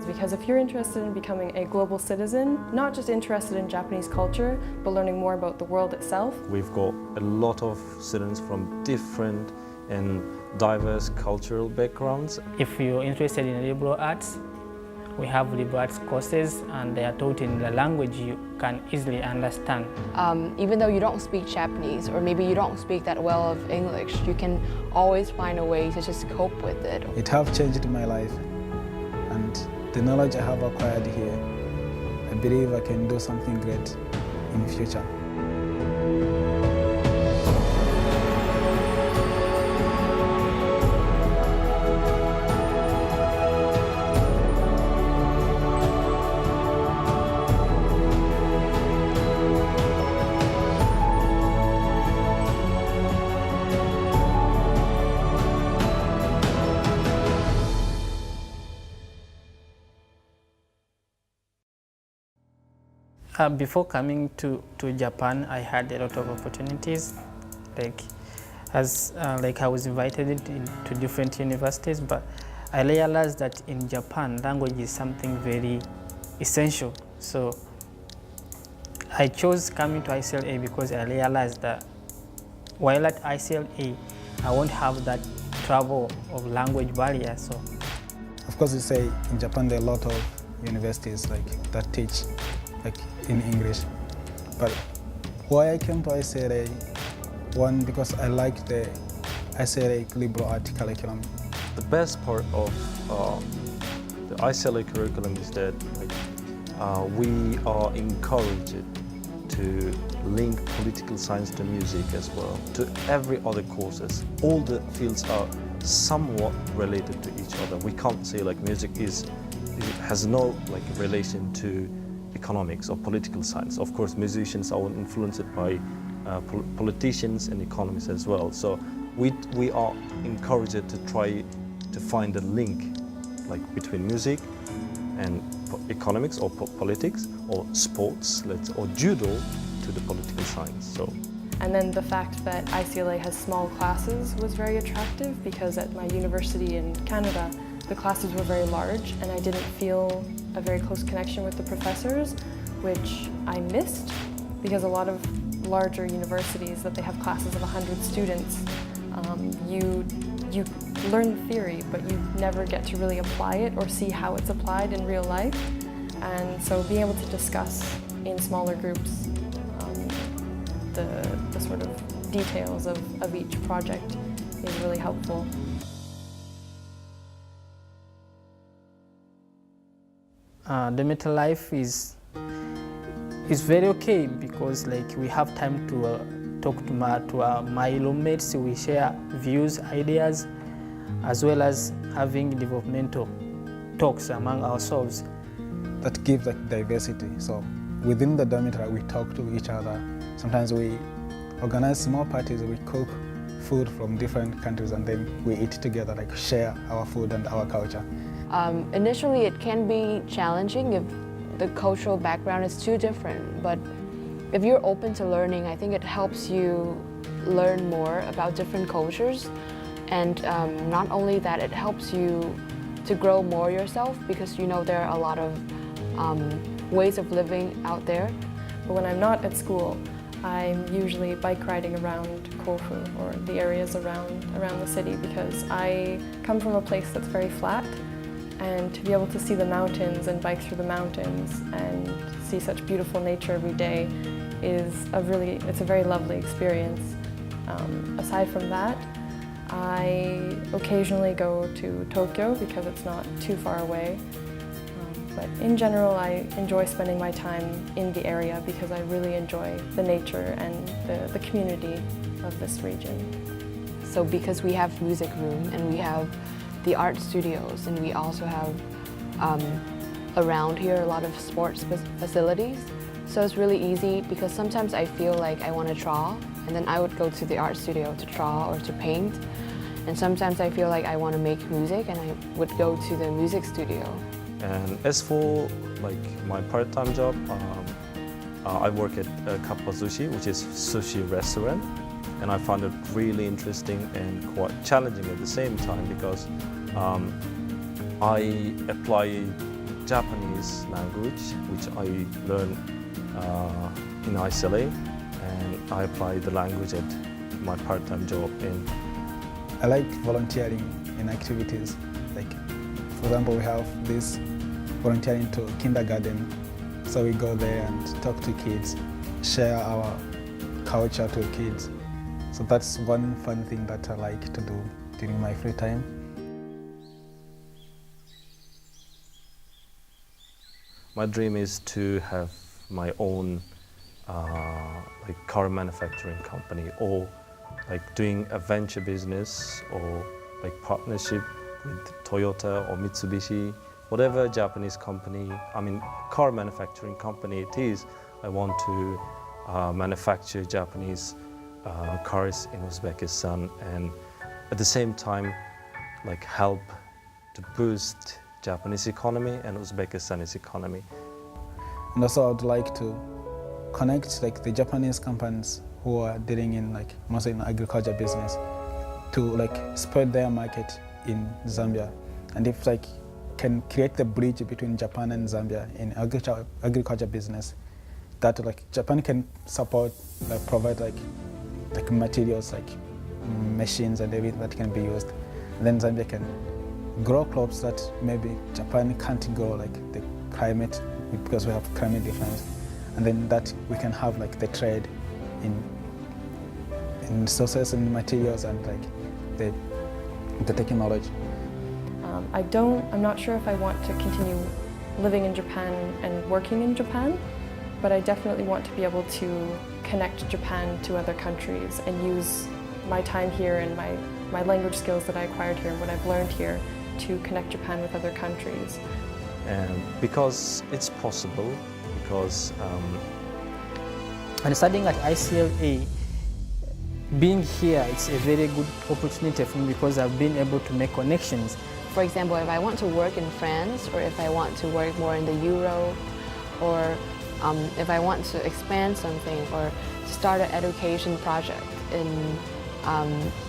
Because if you're interested in becoming a global citizen, not just interested in Japanese culture, but learning more about the world itself. We've got a lot of students from different and diverse cultural backgrounds. If you're interested in liberal arts, we have liberal arts courses and they are taught in the language you can easily understand. Even though you don't speak Japanese or maybe you don't speak that well of English, you can always find a way to just cope with it. It has changed my life, and the knowledge I have acquired here, I believe I can do something great in the future. Before coming to Japan, I had a lot of opportunities. I was invited to different universities, but I realized that in Japan, language is something very essential. So I chose coming to iCLA because I realized that while at iCLA, I won't have that trouble of language barrier. So, of course, you say in Japan there are a lot of universities that teach in English, but why I came to iCLA, one, because I like the iCLA liberal arts curriculum. The best part of the iCLA curriculum is that we are encouraged to link political science to music as well, to every other courses. All the fields are somewhat related to each other. We can't say music has no relation to economics or political science. Of course, musicians are influenced by politicians and economists as well. So we are encouraged to try to find a link between music and economics or politics or sports, or judo to the political science. So. And then the fact that iCLA has small classes was very attractive, because at my university in Canada, the classes were very large and I didn't feel a very close connection with the professors, which I missed, because a lot of larger universities that they have classes of 100 students, you learn the theory, but you never get to really apply it or see how it's applied in real life. And so being able to discuss in smaller groups the sort of details of each project is really helpful. Dormitory life is very okay, because we have time to talk to my roommates. We share views, ideas, as well as having developmental talks among ourselves. That gives diversity. So within the dormitory, we talk to each other. Sometimes we organize small parties. We cook food from different countries and then we eat together, share our food and our culture. Initially, it can be challenging if the cultural background is too different, but if you're open to learning, I think it helps you learn more about different cultures. And not only that, it helps you to grow more yourself, because there are a lot of ways of living out there. But when I'm not at school, I'm usually bike riding around Kofu or the areas around the city, because I come from a place that's very flat, and to be able to see the mountains and bike through the mountains and see such beautiful nature every day it's a very lovely experience. Aside from that, I occasionally go to Tokyo because it's not too far away. But in general, I enjoy spending my time in the area because I really enjoy the nature and the community of this region. So because we have music room and we have the art studios, and we also have around here a lot of sports facilities, so it's really easy, because sometimes I feel like I want to draw, and then I would go to the art studio to draw or to paint. And sometimes I feel like I want to make music, and I would go to the music studio. And as for my part-time job, I work at Kappa Sushi, which is sushi restaurant, and I found it really interesting and quite challenging at the same time, because I apply Japanese language, which I learned in iCLA, and I apply the language at my part-time job in. I like volunteering in activities. Like, for example, we have this volunteering to kindergarten. So we go there and talk to kids, share our culture to kids. So that's one fun thing that I like to do during my free time. My dream is to have my own like car manufacturing company, or like doing a venture business, or like partnership with Toyota or Mitsubishi, whatever Japanese company, I mean car manufacturing company it is. I want to manufacture Japanese cars in Uzbekistan, and at the same time like help to boost Japanese economy and Uzbekistan's economy. And also I would like to connect like the Japanese companies who are dealing in like mostly in agriculture business to like spread their market in Zambia. And if like can create the bridge between Japan and Zambia in agriculture business, that like Japan can support, like provide like materials like machines and everything that can be used. And then Zambia can grow crops that maybe Japan can't grow, like the climate, because we have climate difference. And then that we can have like the trade in resources and materials and like the technology. I'm not sure if I want to continue living in Japan and working in Japan, but I definitely want to be able to connect Japan to other countries and use my time here and my language skills that I acquired here and what I've learned here to connect Japan with other countries. And because it's possible, because And studying at iCLA, being here, it's a very good opportunity for me because I've been able to make connections. For example, if I want to work in France, or if I want to work more in the Europe, or if I want to expand something or start an education project in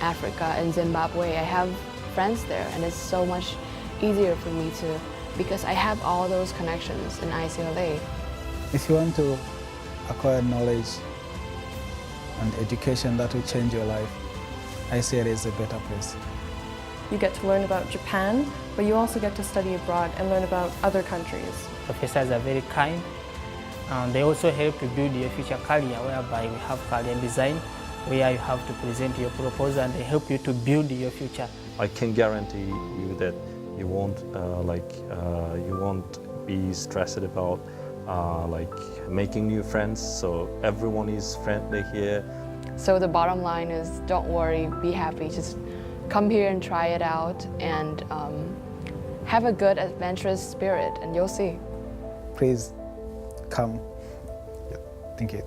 Africa, in Zimbabwe, I have friends there, and it's so much easier for me to, because I have all those connections in iCLA. If you want to acquire knowledge and education that will change your life, iCLA is a better place. You get to learn about Japan, but you also get to study abroad and learn about other countries. Professors are very kind. They also help to build your future career, whereby we have career design, where you have to present your proposal and they help you to build your future. I can guarantee you that you won't you won't be stressed about like making new friends. So everyone is friendly here. So the bottom line is, don't worry, be happy. Just come here and try it out, and have a good adventurous spirit, and you'll see. Please come. Yeah, thank you.